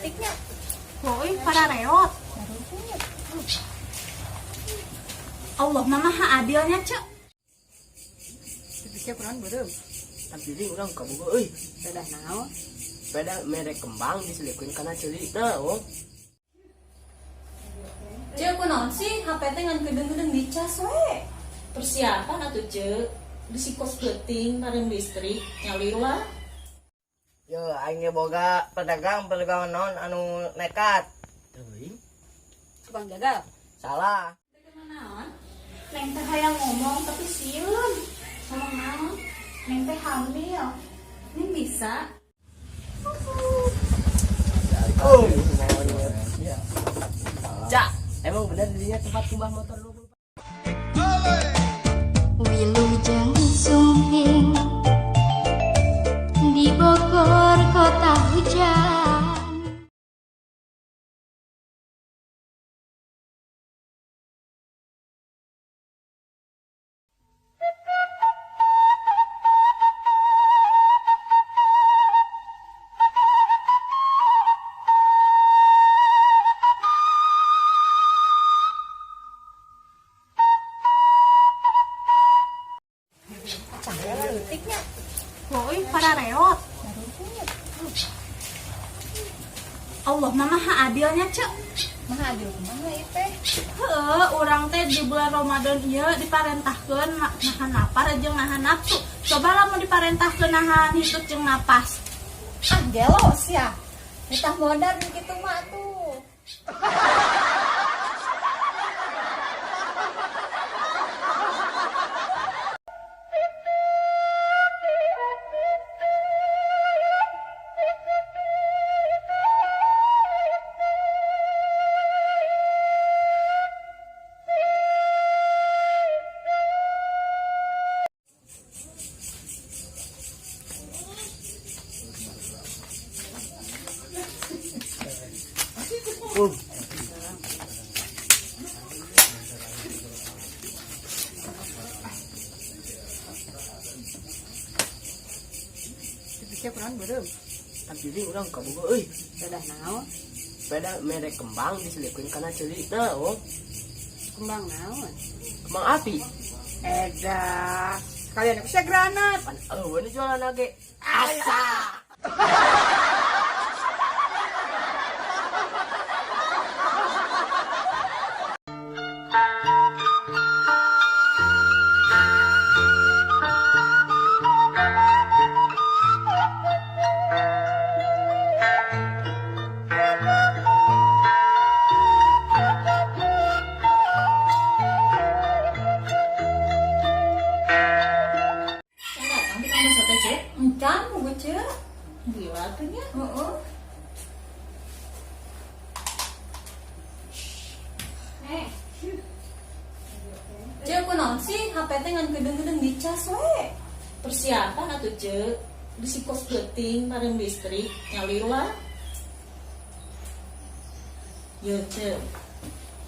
leutiknya. Woi, pada reot. Allah maha adilnya, Cek. Bisa kurang beureum. Tapi ini orang kaboga euy. Sepeda naon? Sepeda merek kembang diselipkeun kana ceulina, oh. Cek kunaon sih HP teh ngan gedeng-gedeng dicas we. Persiapan atuh, Cek. Disikos geuting bareng listrik nyalir lah. Yo, aing ge boga pedagang naon anu nekat. Teuing. Tukang jagal. Salah. Naon? Neng teh hayang ngomong tapi sieun. Ngomong naon? Neng teh hamil. Neng bisa. Oh. Cak, emang bener dirinya tempat tumbah motor lu. Wilujeng sumping di Bogor kota hujan. Leutiknya. Woi, pada reot. Allah maha adilnya, Cek. Maha adil kumaha ieu teh? Urang teh di bulan Ramadan ieu diparentahkeun nahan lapar jeung nahan nafsu. Coba lamun diparentahkeun nahan hitut jeung napas. Ah, gelos ya. Ditah modal kitu mah tuh. Bisa kurang beureum. Tapi ini orang kaboga euy. Sepeda naon? Sepeda merek kembang diselipkeun kana ceulina, oh. Kembang naon? Kembang api. Edah. Sekalian aku granat. Pan eueun jualan ge. Asa. Datang di kampus teh, Cek. Encan boga, Cek. Gila tuh nya. Heeh. Cek kunaon sih HP teh ngan gedeng-gedeng dicas we. Persiapan atuh, Cek. Disikos geuting bareng listrik nyalir lah. Yo, Cek.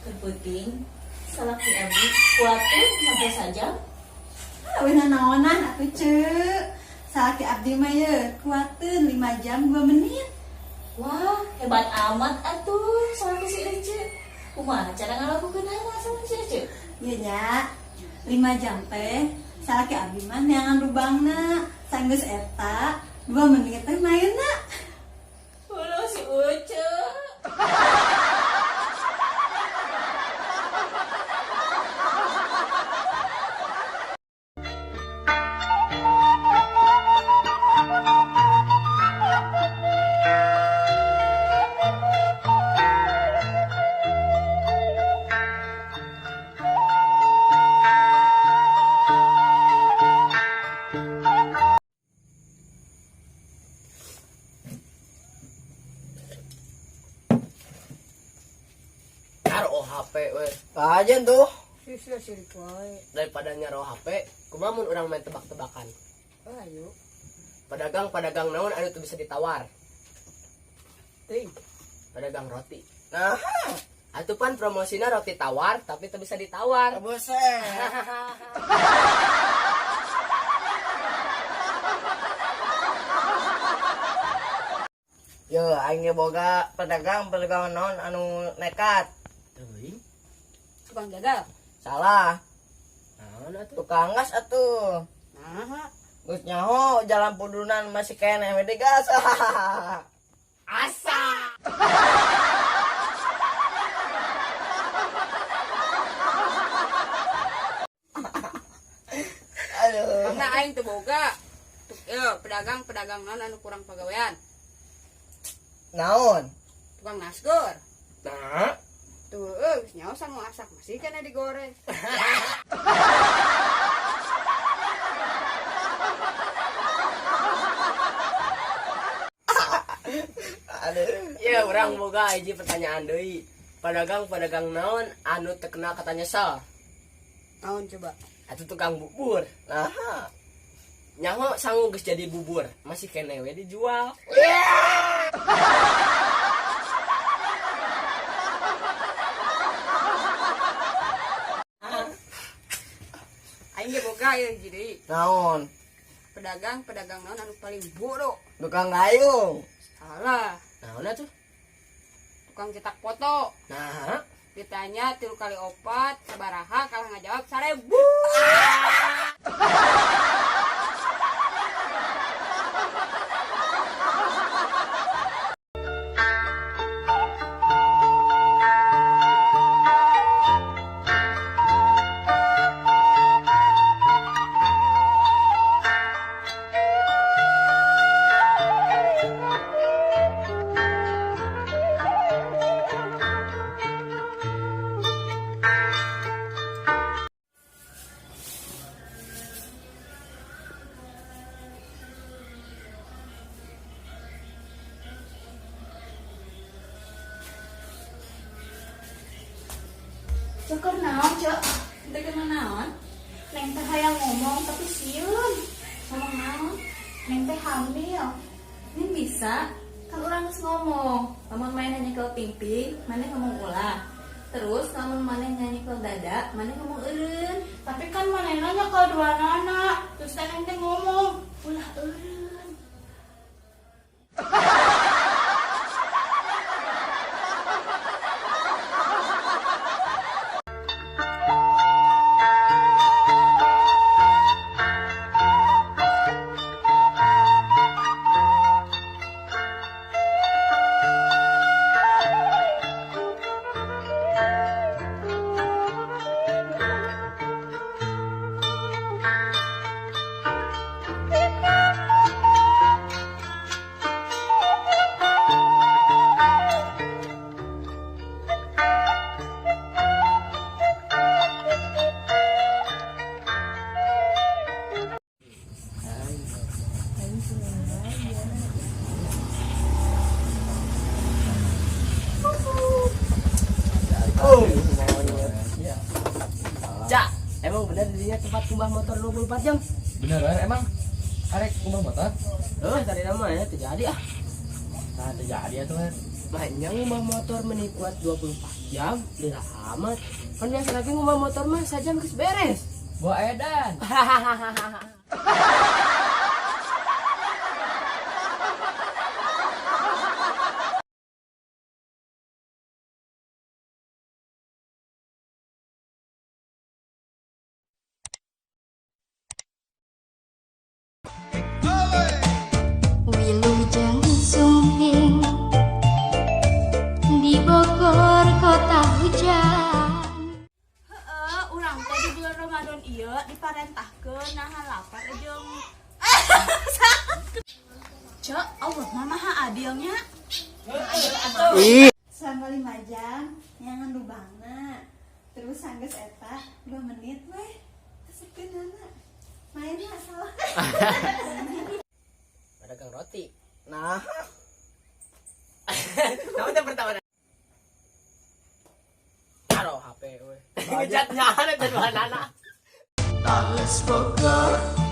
Kerpeuting salaki abdi kuatun sampai saja. Wena naonan atuh Cek. Salaki abdi mah ye kuateun 5 jam 2 menit. Wah, hebat amat atuh salaki si Cek. Kumaha cara ngalakukeun hal salaki si Cek? Ieu nya 5 jam teh salaki abdi mah neangan lubangna. Sanggeus eta 2 menit teh mayeuna. Ulah si Uce. Naruh HP we. Aja tuh. Sisir sirik wae. Daripada nyaruh HP, kumaha mun urang main tebak-tebakan. Ayo. Pedagang naon anu teu bisa ditawar. Teuing. Pedagang roti. Nah, Atupan promosinya roti tawar tapi teu bisa ditawar. buset. Yo, aing aing boga pedagang naon anu nekat. Teuing. Tukang jagal. Salah. Naon atuh? Tukang gas atuh. Nah, Gus nyaho jalan pudunan masih kene we digas. Asa. Aduh. karena aing teu boga. Pedagang naon anu kurang pagawean. Naon? Tukang nasgor. Nah, Tuh, geus nyaho sang masak masih kena digoreng. aduh. Ya urang boga hiji pertanyaan deui. Pedagang naon anu terkenal katanya sal? Naon coba? Atuh tukang bubur. Nah, Nyaho sanggup geus jadi bubur, masih kene we dijual. Aing ge boga ieu hiji deui. naon? Pedagang naon anu paling bodoh. Tukang gayung. Salah. Naon atuh? Tukang cetak foto. Nah, Ditanya 3 kali 4 sabaraha kalah ngajawab 1000. Cukur naon, Cok? Teu kenal naon? Neng teh hayang ngomong tapi sieun. Ngomong naon? Neng teh hamil. Ini bisa. Kan orang geus ngomong. Lamun main nyanyi ke ping-ping, mana ngomong ulah. Terus lamun mana nyanyi ke dada, mana ngomong eureun. Tapi kan manehna kalau dua anak. Terus teh neng teh ngomong, ulah eureun. Cak, emang bener dirinya tempat kumbah motor 24 jam? Beneran emang arek kumbah motor? Tadi namanya terjadi ah. Nah terjadi ya tuh kan. Mainnya ngubah motor menikuat 24 jam, lila amat. Kan biasa lagi ngubah motor mah sajam geus beres. Gua edan. Wilujeng sumping di Bogor kota hujan. Urang teh di bulan Ramadan ieu diparentahkeun nahan lapar jeung Cok, Allah mah maha adilnya. Selama 5 jam nyangan lubangna. Terus sanggeus eta 2 menit weh. Kesekeunana. Mainnya salah. Pedagang roti. Nah, Namun yang pertama. Taruh HP we. Jatnya ada jadwal anak. Tangis Bogor